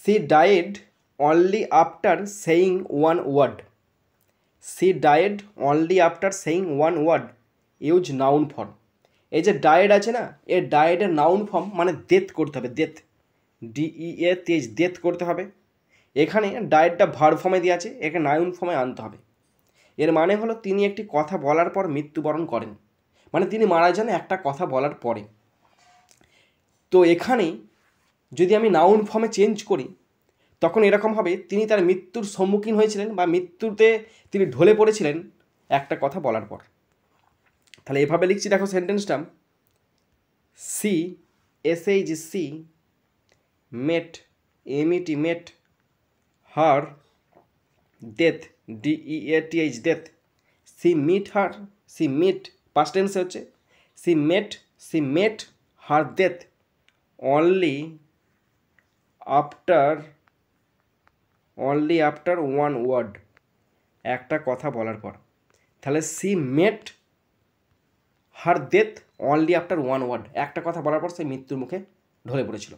C died only after saying one word. She died only after saying one word use noun form. এই যে died আছে না, এর ডায়েডের নাউন ফর্ম মানে ডেথ করতে হবে, ডেথ, DEATH, ডেথ করতে হবে। এখানে ডায়েডটা ভার্ব ফর্মে দেওয়া আছে, একে নাউন ফর্মে আনতে হবে। এর মানে হলো তিনি একটি কথা বলার পর মৃত্যুবরণ করেন, মানে তিনি মারা যান একটা কথা বলার পরে। তো এখানে যদি আমি নাউন ফর্মে চেঞ্জ করি তখন এরকম হবে, তিনি তার মৃত্যুর সম্মুখীন হয়েছিলেন বা মৃত্যুতে তিনি ঢলে পড়েছিলেন একটা কথা বলার পর। তাহলে এভাবে লিখছি, দেখো সেন্টেন্সটা, she SHC met MET met her death DEATH death. She meet past টেন্সে হচ্ছে she met her death only after one word, একটা কথা বলার পর। তাহলে she met her death only after one word, একটা কথা বলার পর সে মৃত্যুর মুখে ঢলে পড়েছিল।